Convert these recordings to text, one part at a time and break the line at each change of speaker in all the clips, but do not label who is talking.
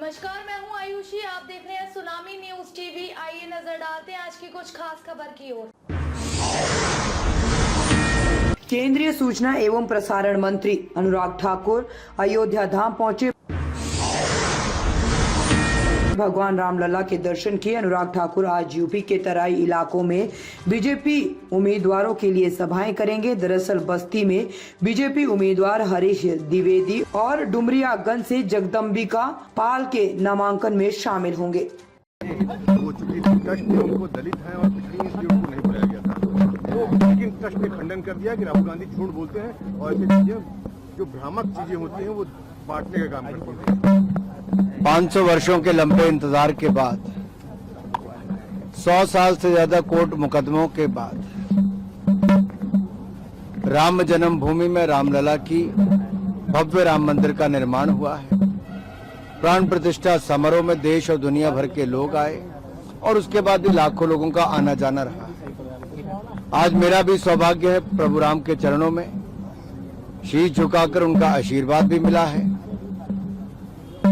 नमस्कार, मैं हूं आयुषी। आप देख रहे हैं सुनामी न्यूज टीवी। आइए नजर डालते हैं आज की कुछ खास खबर की ओर।
केंद्रीय सूचना एवं प्रसारण मंत्री अनुराग ठाकुर अयोध्या धाम पहुंचे। भगवान रामलला के दर्शन किए। अनुराग ठाकुर आज यूपी के तराई इलाकों में बीजेपी उम्मीदवारों के लिए सभाएं करेंगे। दरअसल बस्ती में बीजेपी उम्मीदवार हरीश द्विवेदी और डुमरियागंज से जगदम्बिका पाल के नामांकन में शामिल होंगे।
वो चूंकि ट्रस्ट में उनको दलित हैं और पिछड़ी इसलिए उनको नहीं बुलाया गया था, वो लेकिन ट्रस्ट ने खंडन कर दिया कि राहुल गांधी झूठ बोलते हैं और ऐसी चीजें जो भ्रामक चीजें होती हैं वो बांटने का काम करते हैं।
500 वर्षों के लंबे इंतजार के बाद 100 साल से ज्यादा कोर्ट मुकदमों के बाद राम जन्मभूमि में रामलला की भव्य राम मंदिर का निर्माण हुआ है। प्राण प्रतिष्ठा समारोह में देश और दुनिया भर के लोग आए और उसके बाद भी लाखों लोगों का आना जाना रहा। आज मेरा भी सौभाग्य है प्रभु राम के चरणों में शीश झुकाकर उनका आशीर्वाद भी मिला है।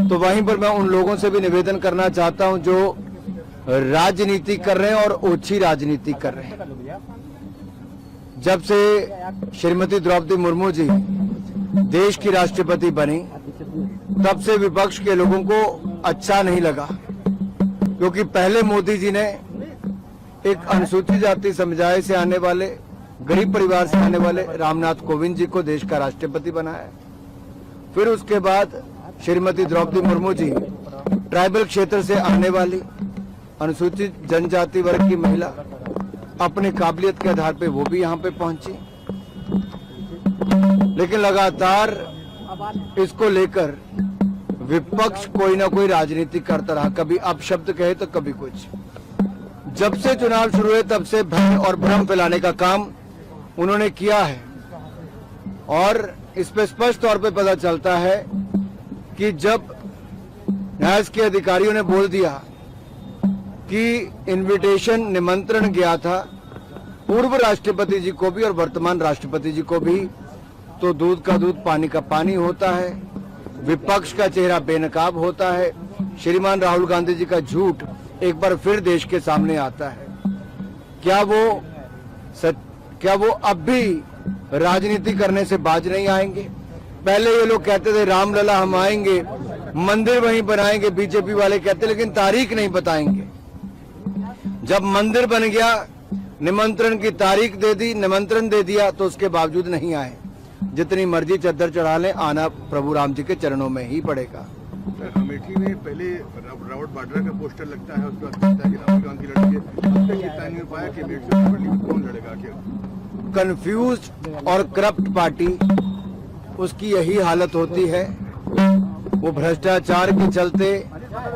तो वहीं पर मैं उन लोगों से भी निवेदन करना चाहता हूं जो राजनीति कर रहे हैं और ओछी राजनीति कर रहे हैं। जब से श्रीमती द्रौपदी मुर्मू जी देश की राष्ट्रपति बनी तब से विपक्ष के लोगों को अच्छा नहीं लगा, क्योंकि पहले मोदी जी ने एक अनुसूचित जाति समुदाय से आने वाले, गरीब परिवार से आने वाले रामनाथ कोविंद जी को देश का राष्ट्रपति बनाया। फिर उसके बाद श्रीमती द्रौपदी मुर्मू जी ट्राइबल क्षेत्र से आने वाली अनुसूचित जनजाति वर्ग की महिला, अपनी काबिलियत के आधार पे वो भी यहाँ पे पहुंची। लेकिन लगातार इसको लेकर विपक्ष कोई ना कोई राजनीति करता रहा, कभी अपशब्द कहे तो कभी कुछ। जब से चुनाव शुरू हुए तब से भय और भ्रम फैलाने का काम उन्होंने किया है और इस पे स्पष्ट तौर पे पता चलता है कि जब न्यास के अधिकारियों ने बोल दिया कि इनविटेशन निमंत्रण गया था पूर्व राष्ट्रपति जी को भी और वर्तमान राष्ट्रपति जी को भी, तो दूध का दूध पानी का पानी होता है, विपक्ष का चेहरा बेनकाब होता है। श्रीमान राहुल गांधी जी का झूठ एक बार फिर देश के सामने आता है। क्या वो अब भी राजनीति करने से बाज नहीं आएंगे? पहले ये लोग कहते थे रामलला हम आएंगे, मंदिर वहीं बनाएंगे, बीजेपी वाले कहते, लेकिन तारीख नहीं बताएंगे। जब मंदिर बन गया, निमंत्रण की तारीख दे दी, निमंत्रण दे दिया, तो उसके बावजूद नहीं आए। जितनी मर्जी चद्दर चढ़ा लें, आना प्रभु राम जी के चरणों में ही पड़ेगा।
अमेठी में पहले रॉबर्ट वाड्रा का पोस्टर लगता है, उसके बाद कहता है कि राहुल गांधी लड़ेंगे। अब तक इतना नहीं हो पाया कि अमेठी में कौन लड़ेगा। क्या
कंफ्यूज्ड और करप्ट पार्टी, उसकी यही हालत होती है। वो भ्रष्टाचार के चलते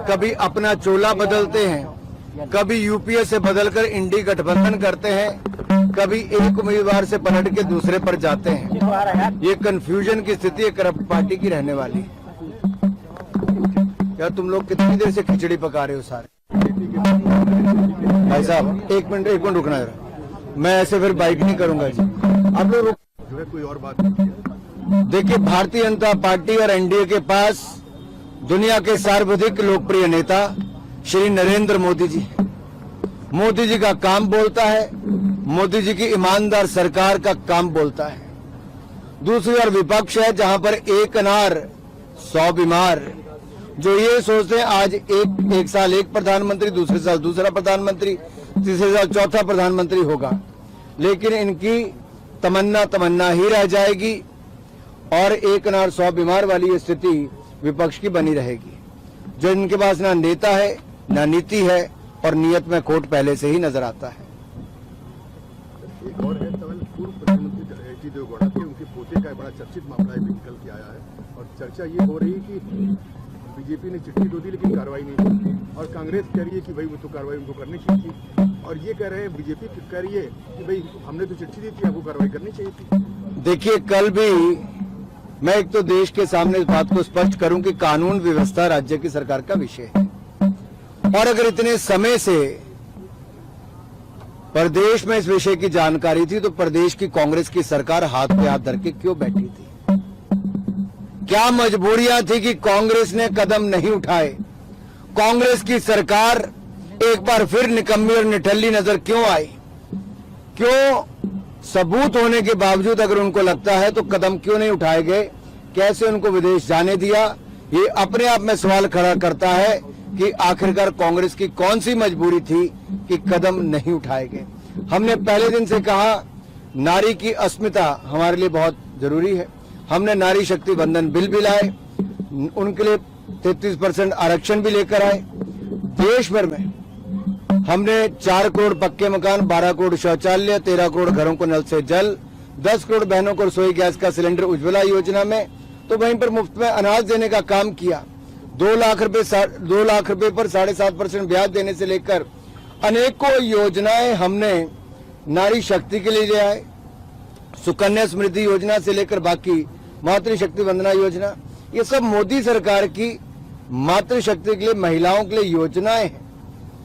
कभी अपना चोला बदलते हैं, कभी यूपीए से बदलकर इंडी गठबंधन करते हैं, कभी एक उम्मीदवार से पलट के दूसरे पर जाते हैं। ये कंफ्यूजन की स्थिति करप्ट पार्टी की रहने वाली है। यार तुम लोग कितनी देर से खिचड़ी पका रहे हो सारे? भाई साहब एक मिनट रुकना है, मैं ऐसे फिर बाइक नहीं करूंगा जी। आप लोग
कोई और बात नहीं।
देखिए, भारतीय जनता पार्टी और एनडीए के पास दुनिया के सर्वाधिक लोकप्रिय नेता श्री नरेंद्र मोदी जी। मोदी जी का काम बोलता है, मोदी जी की ईमानदार सरकार का काम बोलता है। दूसरी ओर विपक्ष है जहां पर एक अनार 100 बीमार, जो ये सोचते हैं आज एक साल एक प्रधानमंत्री, दूसरे साल दूसरा प्रधानमंत्री, तीसरे साल चौथा प्रधानमंत्री होगा, लेकिन इनकी तमन्ना ही रह जाएगी और एक अनार 100 बीमार वाली स्थिति विपक्ष की बनी रहेगी। जो इनके पास ना नेता है ना नीति है और नियत में खोट पहले से ही नजर आता है।
एक और है पूर्व प्रधानमंत्री एच डी देवेगौड़ा के, उनके पोते का बड़ा चर्चित मामला निकल के आया है और चर्चा ये हो रही कि बीजेपी ने चिट्ठी दे दी लेकिन कार्रवाई नहीं की और कांग्रेस कह रही है कि भाई वो तो कार्रवाई उनको करनी चाहिए थी, और ये कह रहे हैं बीजेपी कह रही है कि भाई हमने तो चिट्ठी दी थी, आपको कार्रवाई करनी चाहिए थी।
देखिए, कल भी मैं एक तो देश के सामने इस बात को स्पष्ट करूं कि कानून व्यवस्था राज्य की सरकार का विषय है, और अगर इतने समय से प्रदेश में इस विषय की जानकारी थी तो प्रदेश की कांग्रेस की सरकार हाथ पे हाथ धर के क्यों बैठी थी? क्या मजबूरियां थी कि कांग्रेस ने कदम नहीं उठाए? कांग्रेस की सरकार एक बार फिर निकम्मी और निठल्ली नजर क्यों आई? क्यों सबूत होने के बावजूद अगर उनको लगता है तो कदम क्यों नहीं उठाए गए? कैसे उनको विदेश जाने दिया? ये अपने आप में सवाल खड़ा करता है कि आखिरकार कांग्रेस की कौन सी मजबूरी थी कि कदम नहीं उठाए गए। हमने पहले दिन से कहा नारी की अस्मिता हमारे लिए बहुत जरूरी है। हमने नारी शक्ति बंधन बिल भी लाए, उनके लिए 33% आरक्षण भी लेकर आए। देश भर में हमने 4 करोड़ पक्के मकान, 12 करोड़ शौचालय, 13 करोड़ घरों को नल से जल, 10 करोड़ बहनों को रसोई गैस का सिलेंडर उज्ज्वला योजना में, तो वहीं पर मुफ्त में अनाज देने का काम किया। 2 लाख रुपए पर 7.5% ब्याज देने से लेकर अनेकों योजनाएं हमने नारी शक्ति के लिए ले आए। सुकन्या समृद्धि योजना से लेकर बाकी मातृशक्ति वंदना योजना, ये सब मोदी सरकार की मातृशक्ति के लिए, महिलाओं के लिए योजनाएं हैं।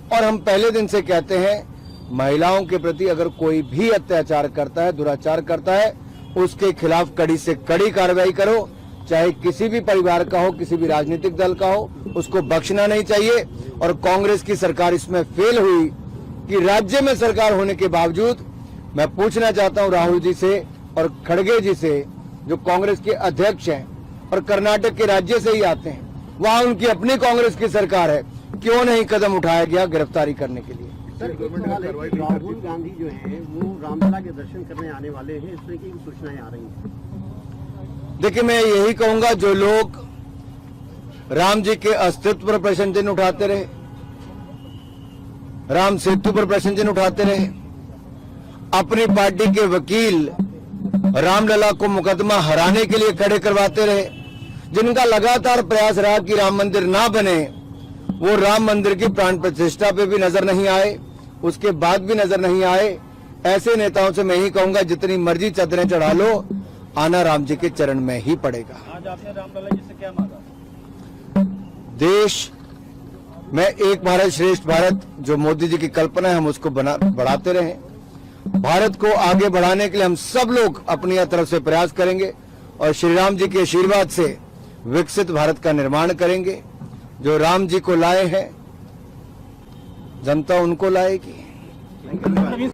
और हम पहले दिन से कहते हैं महिलाओं के प्रति अगर कोई भी अत्याचार करता है, दुराचार करता है, उसके खिलाफ कड़ी से कड़ी कार्रवाई करो, चाहे किसी भी परिवार का हो, किसी भी राजनीतिक दल का हो, उसको बख्शना नहीं चाहिए। और कांग्रेस की सरकार इसमें फेल हुई कि राज्य में सरकार होने के बावजूद, मैं पूछना चाहता हूं राहुल जी से और खड़गे जी से, जो कांग्रेस के अध्यक्ष हैं और कर्नाटक के राज्य से ही आते हैं, वहां उनकी अपनी कांग्रेस की सरकार है, क्यों नहीं कदम उठाया गया गिरफ्तारी करने के लिए?
सर, एक सवाल है कि राहुल गांधी जो है वो रामलला के दर्शन करने आने वाले हैं, इस तरह की सूचनाएं आ रही हैं।
देखिए, मैं यही कहूंगा, जो लोग राम जी के अस्तित्व पर प्रश्न चिन्ह उठाते रहे, राम सेतु पर प्रश्न चिन्ह उठाते रहे, अपनी पार्टी के वकील रामलला को मुकदमा हराने के लिए खड़े करवाते रहे, जिनका लगातार प्रयास रहा कि राम मंदिर ना बने, वो राम मंदिर की प्राण प्रतिष्ठा पे भी नजर नहीं आए, उसके बाद भी नजर नहीं आए। ऐसे नेताओं से मैं ही कहूंगा, जितनी मर्जी चादरें चढ़ा लो, आना राम जी के चरण में ही पड़ेगा।
आज आपने रामलला जी से क्या मांगा?
देश में एक भारत श्रेष्ठ भारत, जो मोदी जी की कल्पना है, हम उसको बढ़ाते रहें। भारत को आगे बढ़ाने के लिए हम सब लोग अपनी तरफ से प्रयास करेंगे और श्री राम जी के आशीर्वाद से विकसित भारत का निर्माण करेंगे। जो राम जी को लाए हैं, जनता उनको लाएगी।